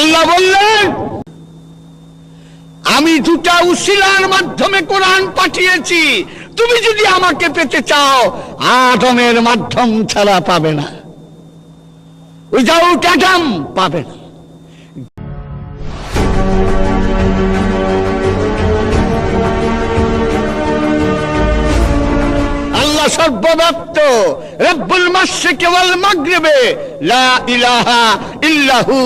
আল্লাহ বললেন, আমি দুটা উসিলার মাধ্যমে কোরআন পাঠিয়েছি, তুমি যদি আমাকে পেতে চাও আদমের মাধ্যম ছাড়া পাবে না, উইদাউট অ্যাডাম পাবে না। আল্লাহ সর্বব্যাপ্ত, রব্বুল মাশরিকি ওয়াল মাগরিবে, লা ইলাহা ইল্লাহু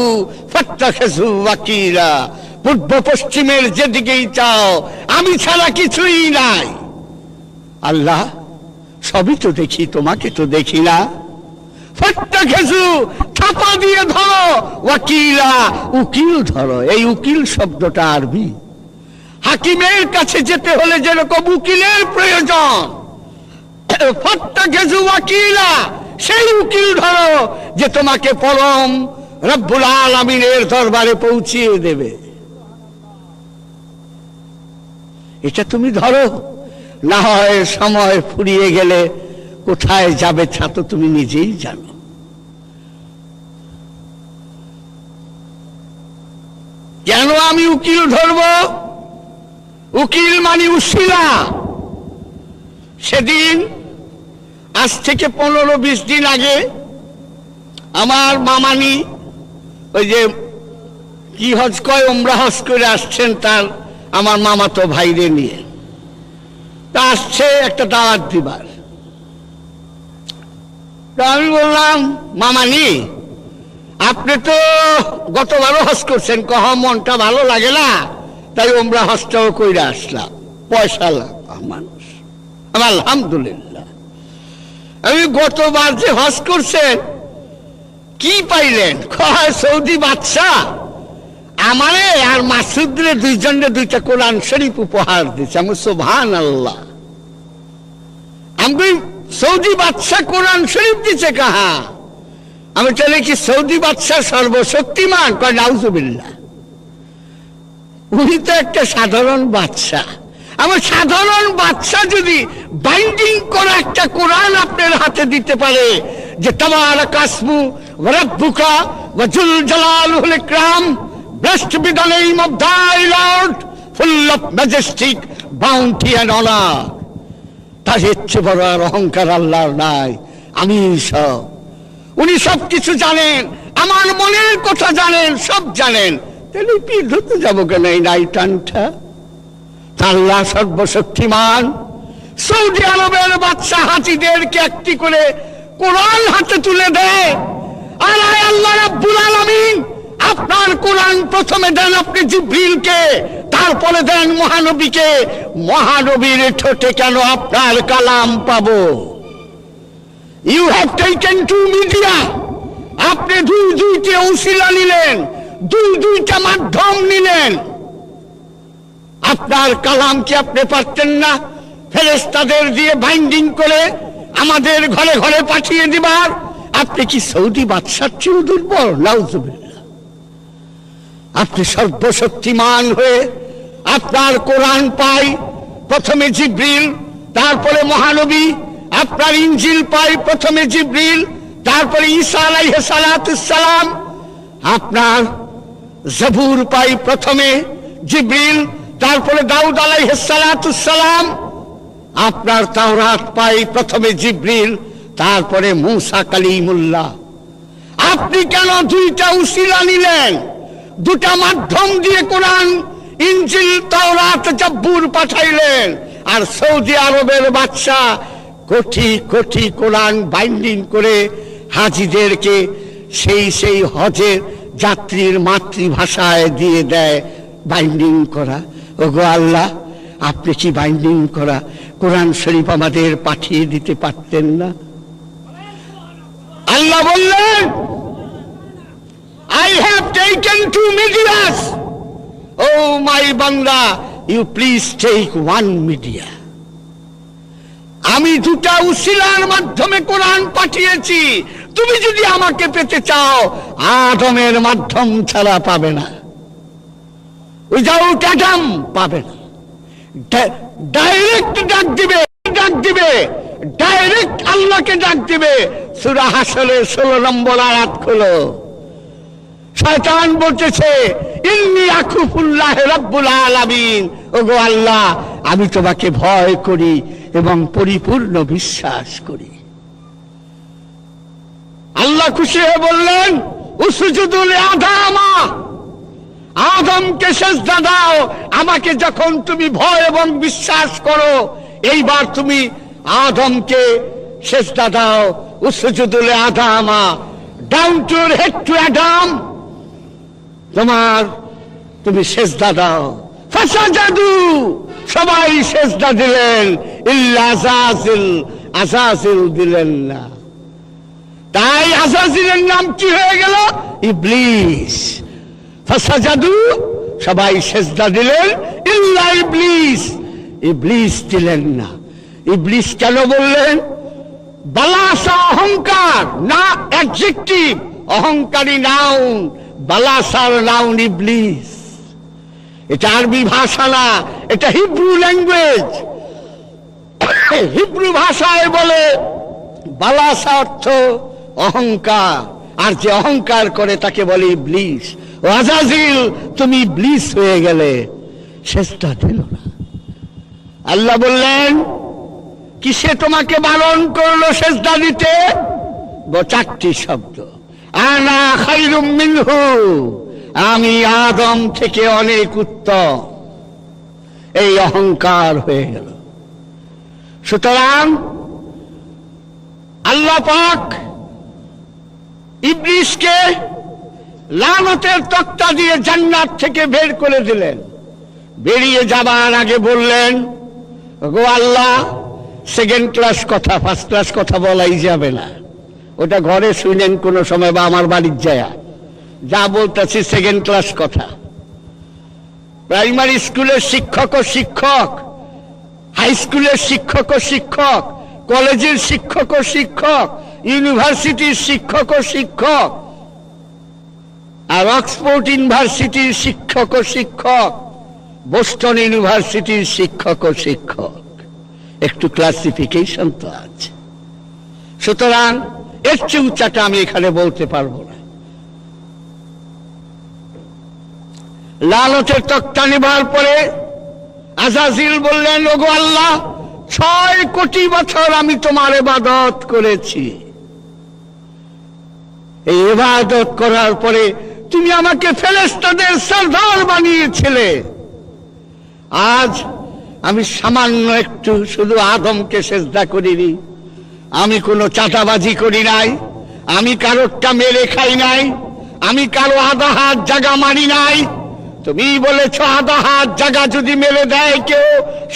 ফাত্তাখিযু ওয়াকিলা। পূর্ব পশ্চিমের যেদিকেই চাও আমি ছাড়া কিছুই নাই। আল্লাহ, সবই তো দেখি, তোমাকে তো দেখি না। ফাত্তাখিযু, ছাপা দিয়ে ধরো, ওয়াকিলা, উকিল ধরো। এই উকিল শব্দটা আরবি। হাকিমের কাছে যেতে হলে যেরকম উকিলের প্রয়োজন, ফাত্তাখিযু ওয়াকিলা, সেই উকিল ধরো যে তোমাকে পরম রব্বুল আলামিনের দরবারে পৌঁছিয়ে দেবে। এটা তুমি ধরো, না হয় সময় ফুরিয়ে গেলে কোথায় যাবে তা তো তুমি নিজেই জানো। কেন আমি উকিল ধরব? উকিল মানে উসিলা। সেদিন আজ থেকে 15-20 দিন আগে আমার মামানি, ওই যে কি হজ কয়, উমরা হজ করে আসছেন, তার আমার মামাতো ভাইরে নিয়ে তা আসছে একটা দাওয়াত দিবার। আমি বললাম, মামানি আপনি তো গতবারও হজ করছেন, কহ মনটা ভালো লাগে না, তাই উমরা হজটাও কইরা আসলাম, পয়সা লাগা মানুষ। আলহামদুলিল্লাহ। আমি গতবার যে হজ করছেন কি পাইলেন? কয় সৌদি বাদশাহ আমারে আর মাসুদরে দুইজনে দুইটা কোরআন শরীফ উপহার দিচ্ছে। আমি সুবহানাল্লাহ। আমি সৌদি বাদশাহ কোরআন শরীফ দিচ্ছে কাহা? আমি চলে কি সৌদি বাদশাহ সর্বশক্তিমান? কয় নাউজুবিল্লাহ। উনি তো একটা সাধারণ বাদশাহ। আমার সাধারণ বাদশাহ যদি বাইন্ডিং করা একটা কোরআন আপনার হাতে দিতে পারে যে তাবারাকা ইসমু রাব্বুকা ওয়া যুল জালালুল ইকরাম, blessed be the name of thy Lord, full of majestic bounty and honor, তার ইচ্ছে বড় আর অহংকার আল্লাহর নাই। আমি সব, উনি সব কিছু জানেন, আমার মনের কথা জানেন, সব জানেন। তাহলে কি ধরতে যাবো কেন এই নাইটানটা? আল্লাহ সর্বশক্তিমান। সৌদি আরবের বাদশাহ হাজিদেরকে একটি করে কোরআন হাতে তুলে দেয়, আর আল্লাহ রাব্বুল আলামিন আপনার কোরআন প্রথমে দেন আপনি জিবরিলকে, তারপরে দেন মহানবীকে। মহানবীর ঠোঁটে কেন আপনার কালাম পাবো? You have taken to media. আপনি দুইটা উসিলা নিলেন, দুইটা মাধ্যম নিলেন। আপনার কালাম কি আপনি পারতেন না ফেরেশতাদের দিয়ে বাইন্ডিং করে আমাদের ঘরে ঘরে পাঠিয়ে দিবার? আপনি কি সৌদি বাদশার চেয়েও দুর্বল? নাউজুবিল্লাহ। আপনি সর্বশক্তিমান হয়ে আপনার কোরআন পাই প্রথমে জিবরিল, তারপরে মহানবী। আপনার ইনজিল পাই প্রথমে জিবরিল, তারপরে ঈসা আলাইহিস সালাতুস সালাম। আপনার জবুর পাই প্রথমে জিবরিল, তারপরে দাউদ আলাইহিস সালাতুস সালাম। আপনার তাওরাত পাই প্রথমে জিবরিল, তারপরে মূসা কালিমুল্লাহ। আপনি কেন দুইটা উসিলা নিলেন? দুটা মাধ্যম দিয়ে কোরআন, ইনজিল, তাওরাত, জব্বুর পাঠাইলেন। আর সৌদি আরবের বাদশাহ কোটি কোটি কোরআন বাইন্ডিং করে হাজিদেরকে সেই হজের যাত্রীর মাতৃভাষায় দিয়ে দেয় বাইন্ডিং করা। ওগো আল্লাহ, আপনি কি বাইন্ডিং করা কোরআন শরীফ আমাদের পাঠিয়ে দিতে পারতেন না? আল্লাহ বললেন, I have taken 2 medias. Oh my banda, you please take 1 media. আমি দুটা উসিলার মাধ্যমে কোরআন পাঠিয়েছি, তুমি যদি আমাকে পেতে চাও আদমের মাধ্যম ছাড়া পাবে না, উইদাউট অ্যাডাম পাবে না। ডাইরেক্ট ডাক দিবে, ডাইরেক্ট আল্লাহকে ডাক দিবে। সূরা হাশরের 16 নম্বর আয়াত খোলো। শয়তান বলতেছে ইন্নী আখুফুল্লাহ রাব্বুল আলামিন, ওগো আল্লাহ আমি তোমাকে ভয় করি এবং পরিপূর্ণ বিশ্বাস করি। আল্লাহ খুশি হয়ে বললেন উসজুদু লিআদামা, আদমকে সিজদা দাও। আমাকে যখন তুমি ভয় এবং বিশ্বাস করো, এইবার তুমি আদমকে সিজদা দাও। উসজুদু লিআদামা, down to your head to Adam, তুমি সিজদা দাও। ফাসাজাদু, সবাই সিজদা দিলেন, ইল্লা আযাজিল, আযাজিল দিলেন না। তাই আযাজিলের নাম কি হয়ে গেল? ইবলিস। ফাসাজাদু, সবাই সিজদা দিলেন, ইল্লা ইবলিস, ইবলিস দিলেন না। ইবলিস কেন বললেন? বালাসা অহংকার, না অ্যাডজেক্টিভ, অহংকারী নাউন, বালাসার নাউন ইবলিস। এটা আরবি ভাষা না, এটা হিব্রু ল্যাঙ্গুয়েজ। হিব্রু ভাষায় বলে বালাসা অর্থ অহংকার, আর যে অহংকার করে তাকে বলে ইবলিস। ও আযাজিল, তুমি ইবলিস হয়ে গেলে। সিজদা দিল না। আল্লাহ বললেন কিসে তোমাকে বারণ করলো সিজদা দিতে? চারটি শব্দ, আনা খায়রুম মিনহু, আমি আদম থেকে অনেক উত্তম। এই অহংকার হয়ে গেল। সুতরাং আল্লাহ পাক ইবলিসকে লানতের তক্তা দিয়ে জান্নাত থেকে বের করে দিলেন। বেরিয়ে যাবার আগে বললেন, গো আল্লাহ, সেকেন্ড ক্লাস কথা, ফার্স্ট ক্লাস কথা বলাই যাবে না। ওটা ঘরে শুনেন কোনো সময়, বা আমার বাড়ির যায় যা বলতেছি সেকেন্ড ক্লাস কথা। প্রাইমারি স্কুলের শিক্ষক ও শিক্ষক, হাই স্কুলের শিক্ষক ও শিক্ষক, কলেজের শিক্ষক ও শিক্ষক, ইউনিভার্সিটির শিক্ষক ও শিক্ষক, আর অক্সফোর্ড ইউনিভার্সিটির শিক্ষক ও শিক্ষক, বোস্টন ইউনিভার্সিটির শিক্ষক ও শিক্ষক, একটু ক্লাসিফিকেশন তো আছে। সুতরাং এর চেয়ে উচ্চাটা আমি এখানে বলতে পারবো না। লালতের তক্তা নেবার পরে আযাজিল বললেন, ওগো আল্লাহ, 6 কোটি বছর আমি তোমার ইবাদত করেছি। এই ইবাদত করার পরে তুমি আমাকে ফেরেশতাদের সরদার বানিয়েছিলে। আজ আমি সামান্য একটু শুধু আদমকে সিজদা করিনি। আমি কোনো চাঁদাবাজি করি নাই, আমি কারোরটা মেরে খাই নাই, আমি কারো আধা হাত জায়গা মারি নাই। তুমি বলেছ আধা হাত জায়গা যদি মেরে দেয় কেউ,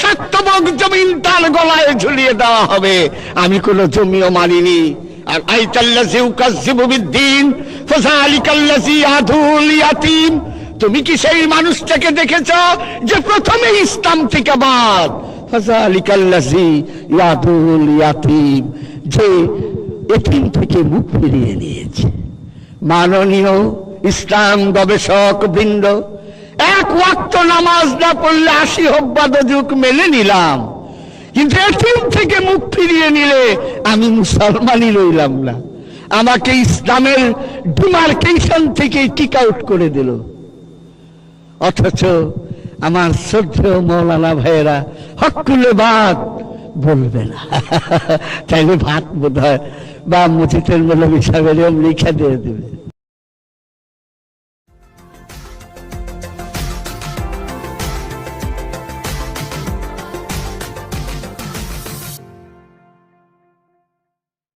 7 ভাগ জমিন তার গলায় ঝুলিয়ে দেওয়া হবে। আমি কোনো জমিও মারিনি। আর আইতাল্লাযী ইউকাযযিবু বিদ্দীন ফাযালিকাল্লাযী ইয়াদুল ইয়াতীম, তুমি কি সেই মানুষটাকে দেখেছ যে প্রথমে ইসলাম থেকে বাদ? ফাযালিকাল্লাযী ইয়াদুল ইয়াতীম, যে এতিম থেকে মুখ ফিরিয়ে নিয়েছে। মাননীয় ইসলাম গবেষক বৃন্দ, 1 ওয়াক্ত নামাজ না পড়লে 80 হব্বাদ যুগ মেনে নিলাম, কিন্তু এতিম থেকে মুখ ফিরিয়ে নিলে আমি মুসলমানই রইলাম না। আমাকে ইসলামের ডিমার্কেশন থেকে কিক আউট করে দিল। অথচ আমার শ্রদ্ধেয় মৌলানা ভাইয়েরা হকুলে বাদ বলবে না। তাইলে ভাত বোধ হয় বা মসজিদের মৌলভী সাহেবের লিখে দিয়ে দেবে।